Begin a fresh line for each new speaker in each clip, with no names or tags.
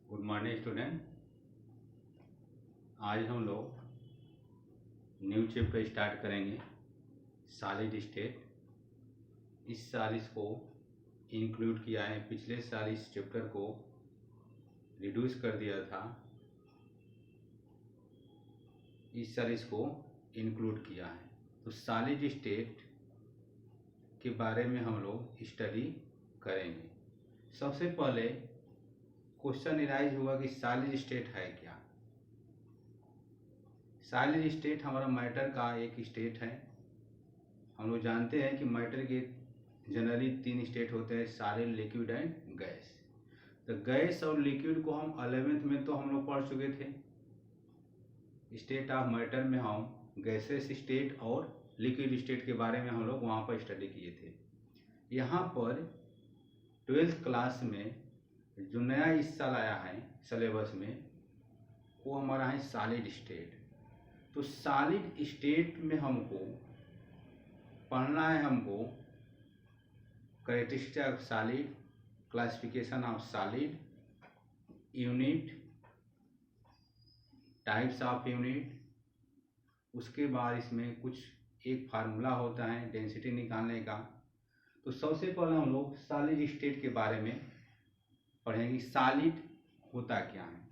Good morning student. आज हम लोग न्यू चैप्टर स्टार्ट करेंगे सॉलिड स्टेट। इस साल इसको इंक्लूड किया है, पिछले साल इस चैप्टर को रिड्यूस कर दिया था, इस साल इसको इंक्लूड किया है। तो सॉलिड स्टेट के बारे में हम लोग स्टडी करेंगे। सबसे पहले क्वेश्चन इराइज हुआ कि सॉलिड स्टेट है क्या। सॉलिड स्टेट हमारा मैटर का एक स्टेट है। हम लोग जानते हैं कि मैटर के जनरली 3 स्टेट होते हैं, सॉलिड, लिक्विड एंड गैस। तो गैस और लिक्विड को हम 11th में तो हम लोग पढ़ चुके थे। स्टेट ऑफ मैटर में हम गैसेस स्टेट और लिक्विड स्टेट के बारे में हम लोग वहाँ पर स्टडी किए थे। यहाँ पर 12th क्लास में जो नया इस साल आया है सिलेबस में, वो हमारा है सॉलिड स्टेट। तो सॉलिड स्टेट में हमको पढ़ना है, हमको characteristic of solid, classification of solid, unit, types of unit. उसके बाद इसमें कुछ एक फार्मूला होता है डेंसिटी निकालने का। तो सबसे पहले हम लोग सॉलिड स्टेट के बारे में पढ़ेंगे, सॉलिड होता क्या है।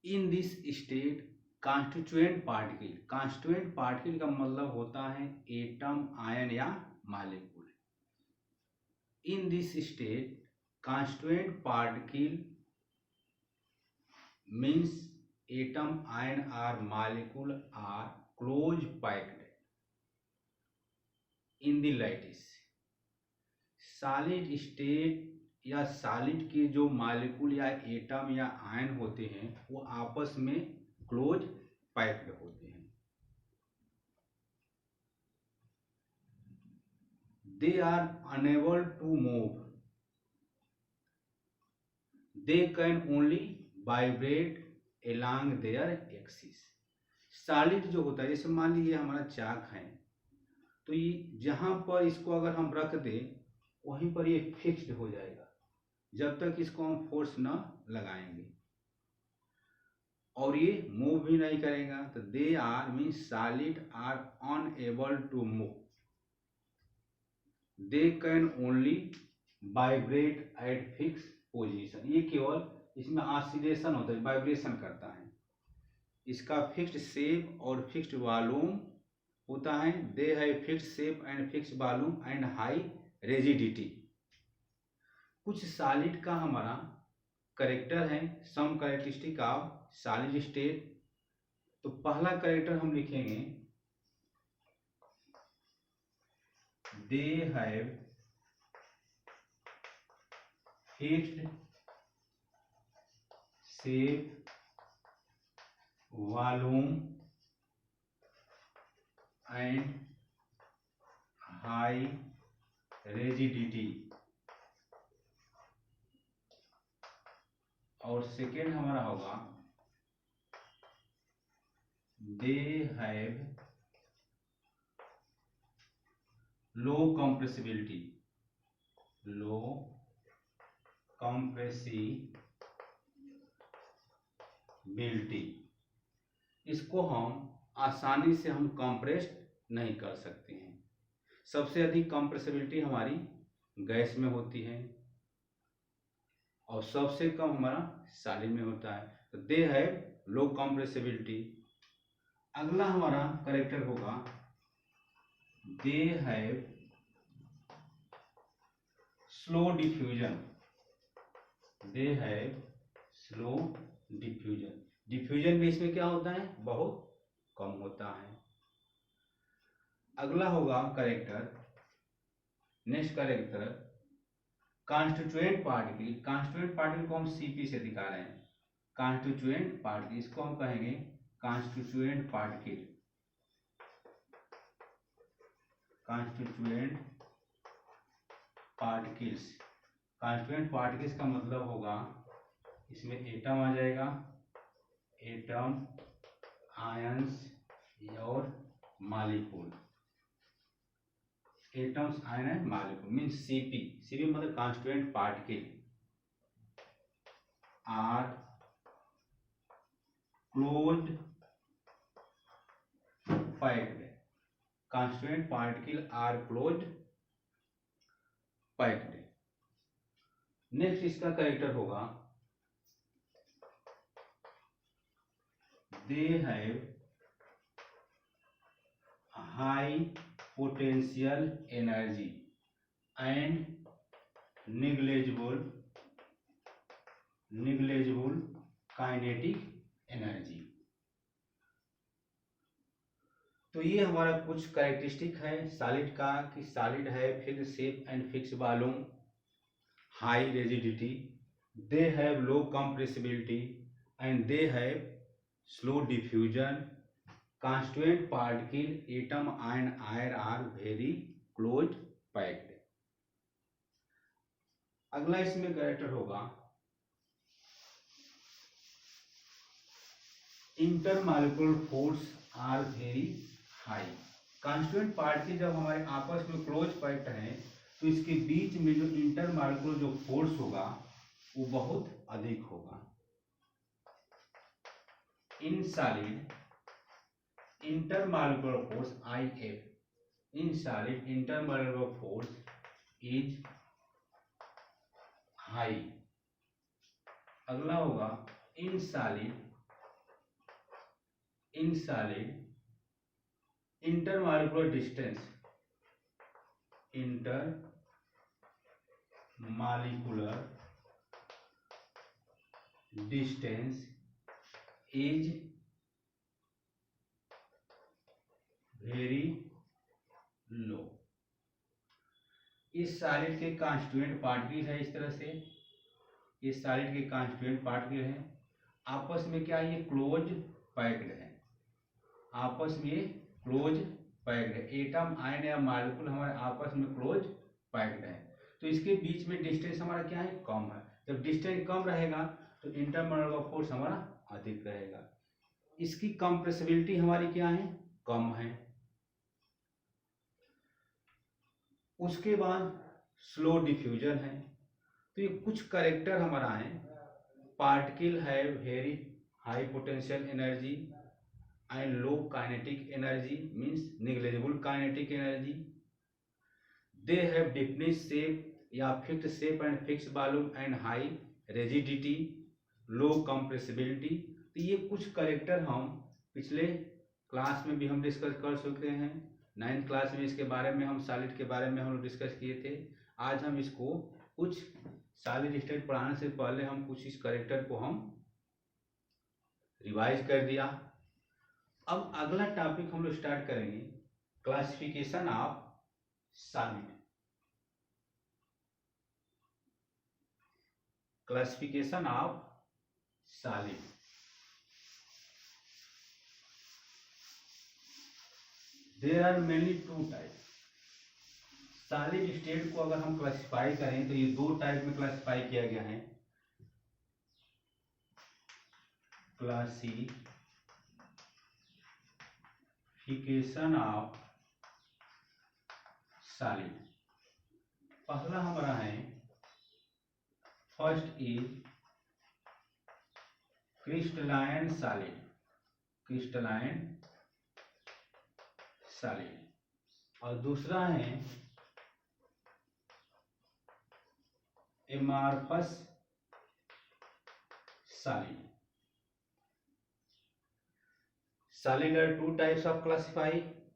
In this state constituent particle, constituent particle का मतलब होता है एटम, आयन या molecule. In this state constituent particle means atom, ion और molecule are close packed in the lattice. Solid state या सॉलिड के जो मॉलिक्यूल या एटम या आयन होते हैं वो आपस में क्लोज पैक्ड होते हैं। They are unable to move, they can only vibrate along their axis. Solid जो होता है, जैसे मान लीजिए हमारा चाक है, तो ये जहां पर इसको अगर हम रख दें वहीं पर ये फिक्स्ड हो जाएगा जब तक इसको हम फोर्स न लगाएंगे, और ये मूव भी नहीं करेगा। तो they are means solid are unable to move, they can only vibrate at fix position. ये केवल इसमें ऑसिलेशन होता है, वाइब्रेशन करता है। इसका फिक्स्ड शेप और फिक्स्ड वॉल्यूम होता है। दे है fixed shape and fixed volume and high rigidity. कुछ सॉलिड का हमारा करेक्टर है, सम कैरेक्टरिस्टिक ऑफ सॉलिड स्टेट। तो पहला करेक्टर हम लिखेंगे, they have fixed shape, volume and high rigidity. और सेकेंड हमारा होगा, दे have low compressibility, low compressibility. इसको हम आसानी से हम कंप्रेस्ड नहीं कर सकते हैं। सबसे अधिक कंप्रेसिबिलिटी हमारी गैस में होती है और सबसे कम हमारा सॉलिड में होता है। तो दे हैव लो कंप्रेसिबिलिटी। अगला हमारा करेक्टर होगा, दे have slow diffusion, they have slow diffusion. Diffusion में इसमें क्या होता है, बहुत कम होता है। अगला होगा character, next character constituent particle. Constituent particle को हम सीपी से दिखा रहे हैं। कॉन्स्टिट्यूएंट पार्टिकल, इसको हम कहेंगे constituent particle. Constituent particles, constituent particles का मतलब होगा इसमें एटम आ जाएगा, एटम, आयंस और मॉलिक्यूल। Atoms, ion and molecule means CP. CP मतलब constituent particle. are closed packed, constituent particle are closed packed। Next इसका करेक्टर होगा they have high potential energy and negligible kinetic energy। तो ये हमारा कुछ कैरेक्टरिस्टिक है सॉलिड का कि सॉलिड है fix shape and fix volume, high rigidity, they have low compressibility and they have slow diffusion, constituent particle atom and ion are very close packed. अगला इसमें कैरेक्टर होगा intermolecular force are very high. Constituent particle जब हमारे आपस में close packed हैं तो इसके बीच में जो इंटरमॉलिक्यूलर जो फोर्स होगा वो बहुत अधिक होगा। In solid intermolecular force IF, in solid intermolecular force is high. अगला होगा in solid intermolecular distance, is very low. इस सॉलिड के कांस्टिट्यूएंट पार्टिकल है, इस तरह से ये सॉलिड के कांस्टिट्यूएंट पार्टिकल है, आपस में क्या ये क्लोज पैक्ड है, आपस में क्लोज पैक्ड है। एटम आयन या मॉलिक्यूल हमारे आपस में क्लोज पैक्ड है तो इसके बीच में डिस्टेंस हमारा क्या है, कम है। जब डिस्टेंस कम रहेगा तो इंटरमोलिकुलर फोर्स हमारा अधिक रहेगा। इसकी कंप्रेसिबिलिटी हमारी क्या है, कम है। उसके बाद स्लो डिफ्यूजन है। तो ये कुछ करेक्टर हमारा है। पार्टिकल है very high potential energy and low kinetic energy means negligible kinetic energy. They have definite shape या fixed shape and fix volume and high rigidity, low compressibility. तो ये कुछ करेक्टर हम पिछले क्लास में भी हम डिस्कस कर चुके हैं। 9th क्लास में इसके बारे में हम सॉलिड के बारे में हम डिस्कस किए थे। आज हम इसको कुछ सॉलिड स्टेट पढ़ाने से पहले हम कुछ इस करेक्टर को हम रिवाइज कर दिया। अब अगला टॉपिक हम लोग स्टार्ट करेंगे, classification of solid. Classification of solid. There are mainly two type. Solid state को अगर हम क्लासिफाई करें तो ये दो टाइप में क्लासिफाई किया गया है। Classification of solid. पहला हमारा है, first is crystalline solid, crystalline solid. और दूसरा है amorphous solid. Solid are two types of classify,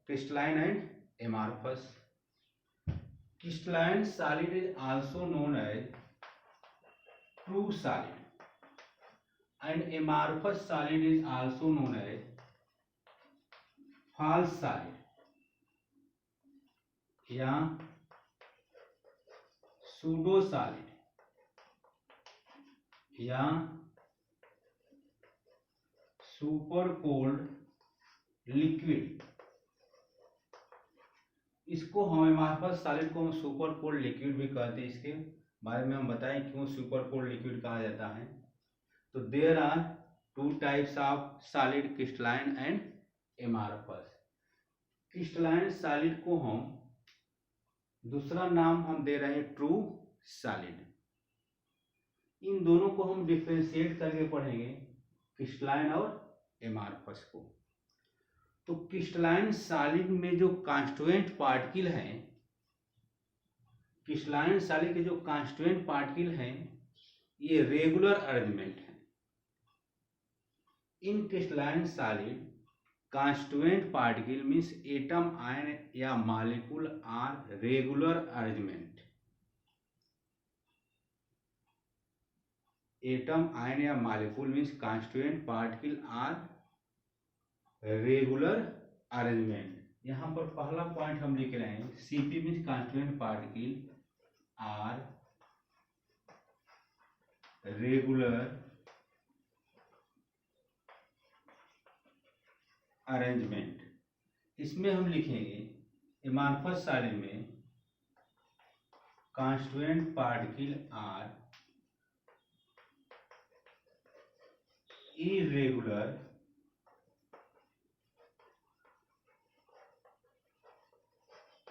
crystalline and amorphous. Crystalline solid is also known as true solid and amorphous solid is also known as false solid या pseudo solid या super cold liquid. इसको हम amorphous solid को हम super cold liquid भी कहते हैं। इसके बारे में हम बताएं क्यों सुपर कोल्ड लिक्विड कहा जाता है। तो there are two types of solid, crystalline and amorphous. Crystalline solid को हम दूसरा नाम हम दे रहे हैं ट्रू सॉलिड। इन दोनों को हम डिफ्रेंशिएट करके पढ़ेंगे, क्रिस्टलाइन और एमार्फस को। तो क्रिस्टलाइन सॉलिड में जो कांस्टिट्यूएंट पार्टिकल हैं, क्रिस्टलाइन सॉलिड के जो कांस्टिट्यूएंट पार्टिकल हैं, ये रेगुलर अरेंजमेंट है। In crystalline solid constituent particle means atom, ion या molecule are regular arrangement. Atom, ion या molecule means constituent particle are regular arrangement. यहाँ पर पहला पॉइंट हम लिख रहे हैं, CP means constituent particle are regular arrangement. इसमें हम लिखेंगे एमार्फस सॉलिड में constituent particle are irregular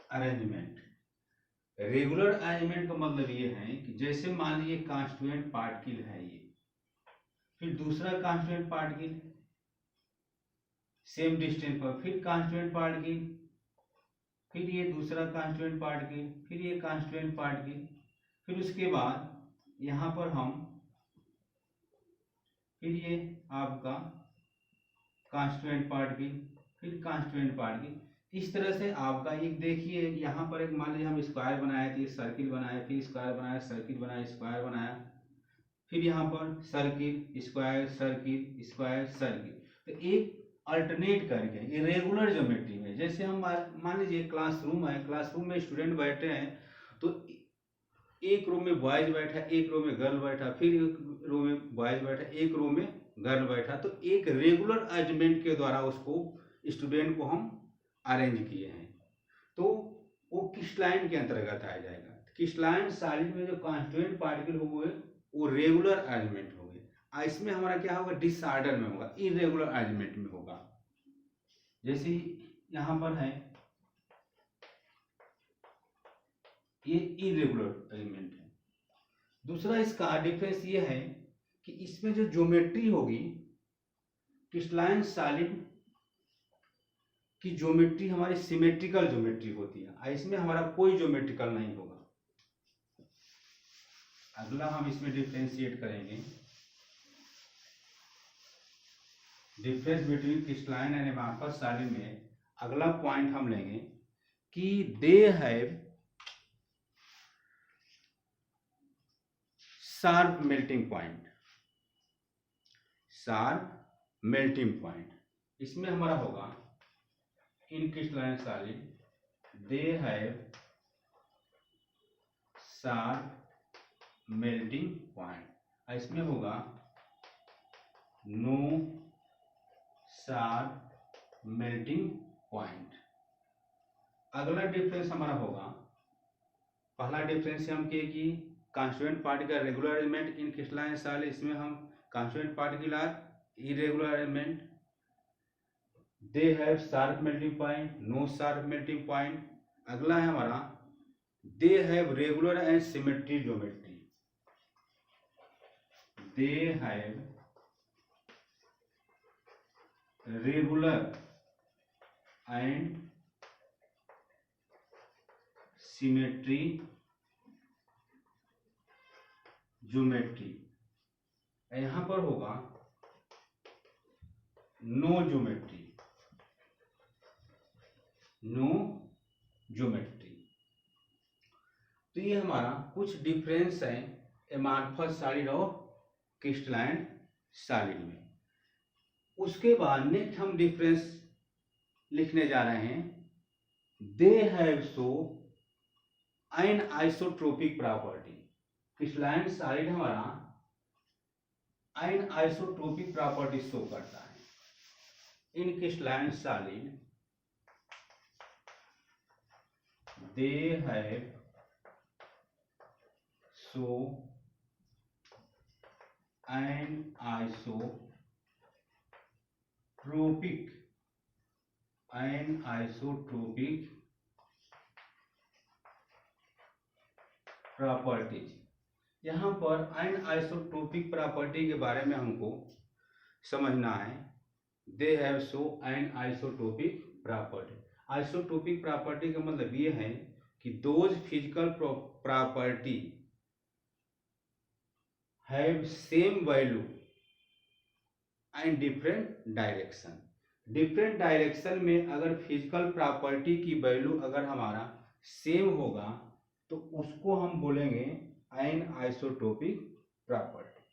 arrangement. Regular arrangement का मतलब ये है कि जैसे मान लीजिए कांस्टिट्यूएंट पार्टिकल है ये, फिर दूसरा कांस्टिट्यूएंट पार्टिकल सेम डिस्टेंस पर, फिर कांस्टिट्यूएंट पार्टिकल, फिर ये दूसरा कांस्टिट्यूएंट पार्टिकल, फिर ये कांस्टिट्यूएंट पार्टिकल, फिर उसके बाद यहाँ पर हम फिर ये आपका कांस्टिट्यूएंट पार्टिकल, फिर कांस्टिट्यूएंट पार्टिकल। इस तरह से आपका एक देखिए यहाँ पर एक मान लीजिए हम स्क्वायर बनाए थे, सर्किल बनाया, फिर स्क्वायर बनाया, सर्किल बनाया, स्क्वायर बनाया, फिर यहाँ पर circle square circle square circle. तो एक अल्टरनेट करके ये रेगुलर ज्योमेट्री में, जैसे हम मान लीजिए क्लासरूम है, क्लासरूम में स्टूडेंट बैठे हैं, तो एक रो में बॉयज बैठा, एक रो में गर्ल बैठा, फिर एक रो में बॉयज बैठा, एक रो में गर्ल बैठा, तो एक रेगुलर अरेंजमेंट के द्वारा उसको स्टूडेंट को हम अरेंज किए हैं, तो वो क्रिस्टलाइन के अंतर्गत आ जाएगा। क्रिस्टलाइन सॉलिड में जो कांस्टिट्यूएंट पार्टिकल हुए वो रेगुलर अरेंजमेंट हो गए। इसमें हमारा क्या होगा, डिसऑर्डर में होगा, इरेगुलर अरेंजमेंट में होगा। जैसे यहाँ पर है ये इरेगुलर अरेंजमेंट है। दूसरा इसका डिफरेंस ये है कि इसमें जो ज्योमेट्री होगी, क्रिस्टलाइन सॉलिड की ज्योमेट्री हमारी सिमेट्रिकल ज्योमेट्री होती है, इसमें हमारा कोई ज्योमेट्रिकल नहीं होगा। अगला हम इसमें डिफ्रेंशिएट करेंगे, difference between crystalline and amorphous solid में अगला पॉइंट हम लेंगे कि they have sharp melting point. Sharp melting point इसमें हमारा होगा in crystalline solid they have sharp melting point, इसमें होगा नो शार्प मेल्टिंग पॉइंट। अगला डिफरेंस हमारा होगा, पहला डिफरेंस हम किए कि constituent particle regular arrangement in crystalline solid, इसमें हम constituent particle are irregular arrangement, they have sharp melting point, no sharp melting point. अगला है हमारा they have regular and symmetry geometry, they have regular and symmetry geometry. यहां पर होगा no geometry, no geometry. तो ये हमारा कुछ डिफरेंस है एमार्फस सॉलिड और क्रिस्टलाइन सॉलिड में। उसके बाद नेक्स्ट हम डिफरेंस लिखने जा रहे हैं, they have show an isotropic property. Crystalline solid हमारा एन आइसोट्रोपिक प्रॉपर्टी शो करता है। In crystalline solid they have show an isotropic properties. यहाँ पर अनआइसोट्रोपिक प्रॉपर्टी के बारे में हमको समझना है। They have show anisotropic property. Isotropic property का मतलब ये है कि those physical property have same value and different direction. Different direction में अगर फिजिकल प्रॉपर्टी की वैल्यू अगर हमारा सेम होगा तो उसको हम बोलेंगे अनआइसोट्रोपिक प्रॉपर्टी।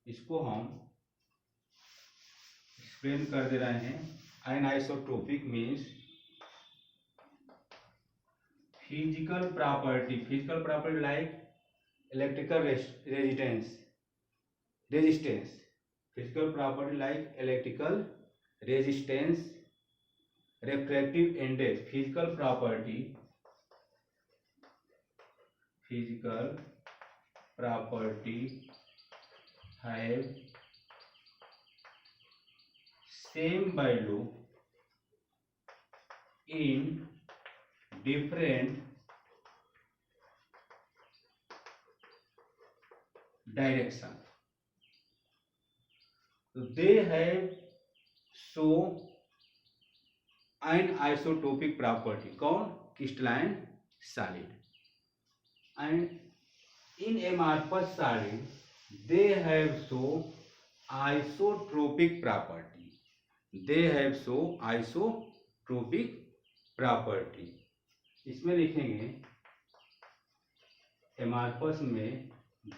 इसको हम एक्सप्लेन कर दे रहे हैं। Anisotropic means physical property like electrical resistance physical property like electrical resistance, refractive index. Physical property have same value in different direction. So they have so anisotropic property. कौन? Crystalline solid. And in amorphous solid they have so isotropic property. They have so isotropic property. इसमें लिखेंगे amorphous में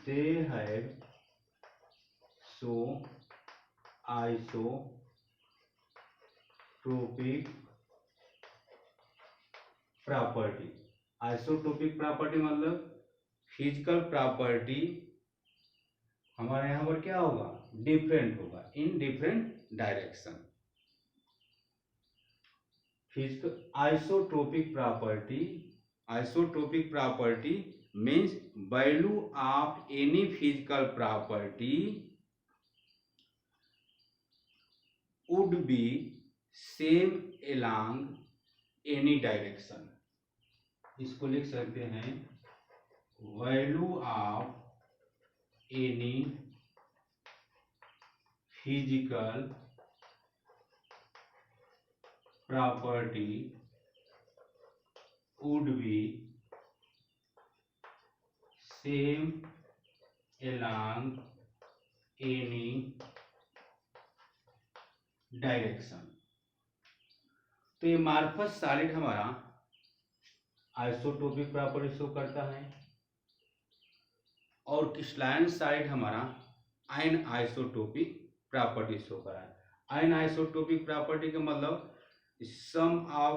they have so isotropic property. Isotropic property मतलब physical property हमारे यहां पर क्या होगा? डिफरेंट होगा, in different direction. Physical isotropic property means value of any physical property would be same along any direction। इसको लिख सकते हैं value of any physical property would be same along any direction. तो ये मार्फस सॉलिड हमारा isotopic property show करता है और क्रिस्टलाइन सॉलिड हमारा अनआइसोटोपिक प्रॉपर्टी शो कर रहा है। अनआइसोटोपिक प्रॉपर्टी का मतलब some of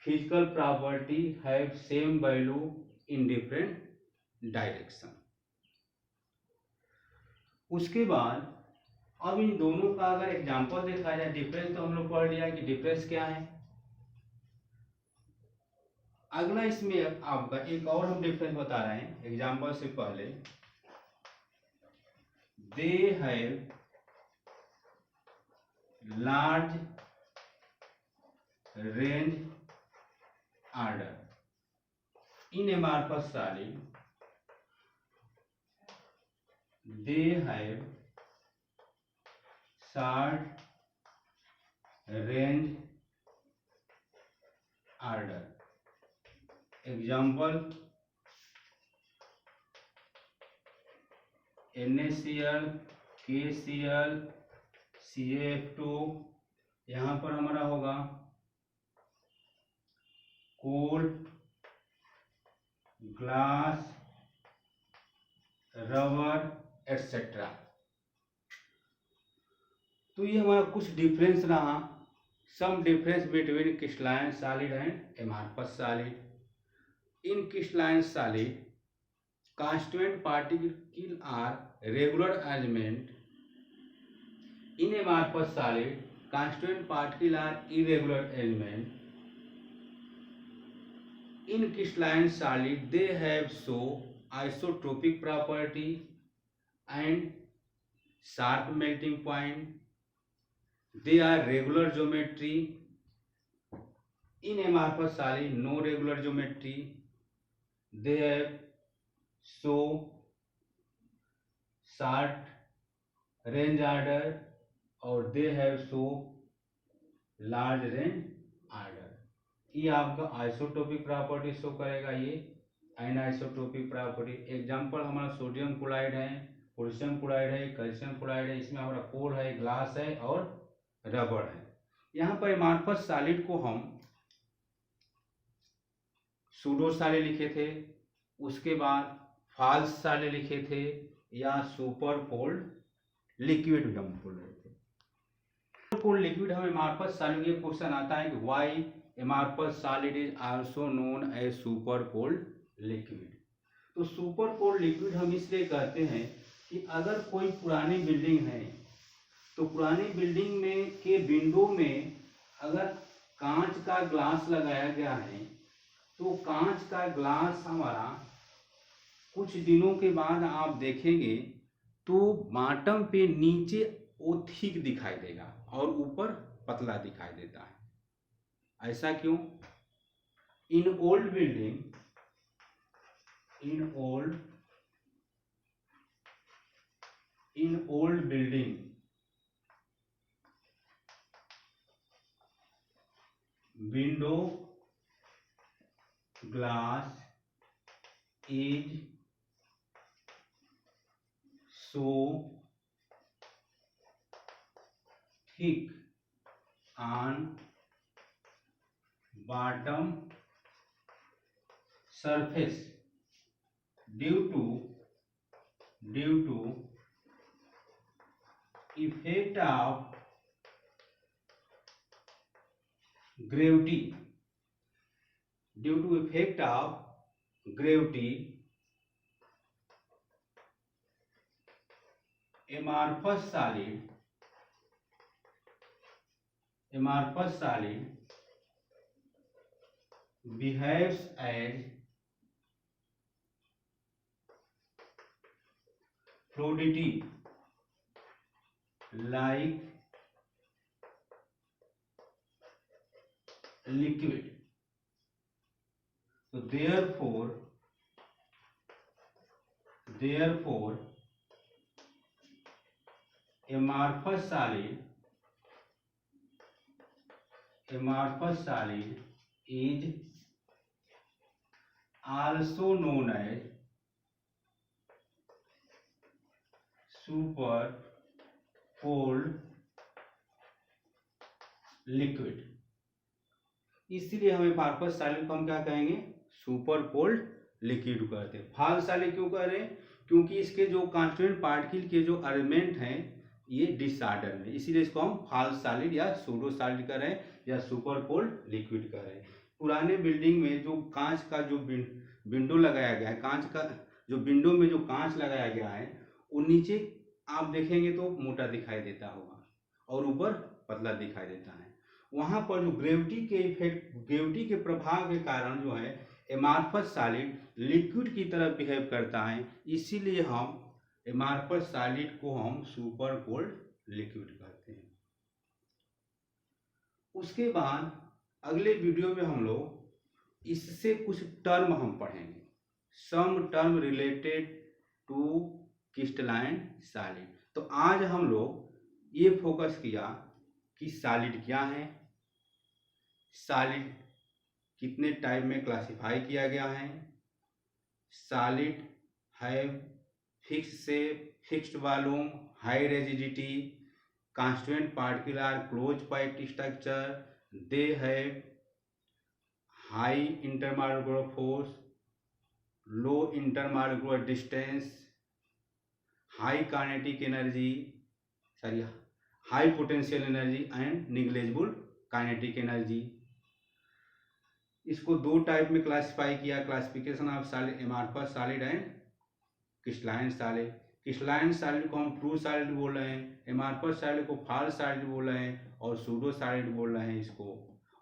physical property have same value in different direction. उसके बाद अब इन दोनों का अगर एग्जांपल देखा जाए, डिफरेंस तो हम लोग पढ़ लिया कि डिफरेंस क्या है। अगला इसमें आपका एक और हम डिफरेंस बता रहे हैं एग्जांपल से पहले। They have large range order in amorphous solid. They have short range order. Example NaCl, KCl, CaF2। यहाँ पर हमारा होगा कोल, ग्लास, रबर एटसेट्रा। तो ये हमारा कुछ डिफरेंस रहा, some difference between crystalline solid and amorphous solid. In crystalline solid constituent particles are regular arrangement. In amorphous solid, constituent particles are irregular arrangement. In crystalline solid, they have so isotropic property and sharp melting point. They are regular geometry. In amorphous solid, no regular geometry. They have show short range order और they have show large range order. ये आपका isotropic property show करेगा। ये anisotropic property. Example हमारा sodium chloride है, potassium chloride है, calcium chloride है। इसमें हमारा कोर है, ग्लास है और रबड़ है। यहाँ पर एमार्फस सॉलिड को हम सूडो सॉलिड लिखे थे, उसके बाद फॉल्स सॉलिड लिखे थे, या सुपर कोल्ड लिक्विड भी हम बोल रहे थे। सुपर कोल्ड लिक्विड हमें एमार्फस सॉलिड, ये क्वेश्चन आता है कि why amorphous solid is also known as super cold liquid. तो सुपर कोल्ड लिक्विड हम इसलिए कहते हैं कि अगर कोई पुरानी बिल्डिंग है तो पुरानी बिल्डिंग में के विंडो में अगर कांच का ग्लास लगाया गया है तो कांच का ग्लास हमारा कुछ दिनों के बाद आप देखेंगे तो बॉटम पे नीचे वो थिक दिखाई देगा और ऊपर पतला दिखाई देता है। ऐसा क्यों? In old building, in old building, window glass is so thick on bottom surface due to effect of gravity, due to effect of gravity, amorphous solid behaves as fluidity like liquid. So therefore amorphous solid is also known as super cold liquid. इसलिए हमें amorphous solid को हम क्या कहेंगे? Super cold liquid कहते हैं। False solid क्यों कह रहे हैं? क्योंकि इसके जो कांस्टिट्यूएंट पार्टिकल के जो अरेंजमेंट हैं ये डिसऑर्डर में, इसीलिए इसको हम फॉल्स सॉलिड या सूडो सॉलिड कह रहे हैं या सुपर कोल्ड लिक्विड कह रहे हैं। पुराने बिल्डिंग में जो कांच का जो विंडो लगाया गया है, कांच का जो विंडो में जो कांच लगाया गया है वो नीचे आप देखेंगे तो मोटा दिखाई देता होगा और ऊपर पतला दिखाई देता है। वहां पर जो ग्रेविटी के प्रभाव के कारण जो है एमार्फस सॉलिड लिक्विड की तरह बिहेव करता है, इसीलिए हम एमार्फस सॉलिड को हम सुपर कोल्ड लिक्विड कहते हैं। उसके बाद अगले वीडियो में हम लोग इससे कुछ टर्म हम पढ़ेंगे, some term related to crystalline solid. तो आज हम लोग ये फोकस किया कि सॉलिड क्या है, सॉलिड कितने टाइप में क्लासिफाई किया गया है, solid have fixed shape, fixed volume, high rigidity, constituent particle are close packed structure, they have high intermolecular force, low intermolecular distance, high kinetic energy, high potential energy and negligible kinetic energy. इसको दो type में classify किया, classification of solid, amorphous solid and crystalline solid. Crystalline solid को हम true solid बोल रहे हैं, amorphous solid को फॉल्स सॉलिड बोल रहे हैं और सूडो सॉलिड बोल रहे हैं इसको,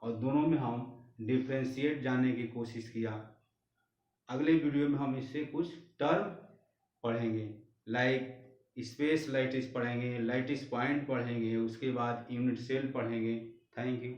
और दोनों में हम डिफ्रेंशिएट जानने की कोशिश किया। अगले वीडियो में हम इससे कुछ टर्म पढ़ेंगे, लाइक स्पेस लाइटिस पढ़ेंगे, लाइटिस पॉइंट पढ़ेंगे, उसके बाद यूनिट सेल पढ़ेंगे। Thank you.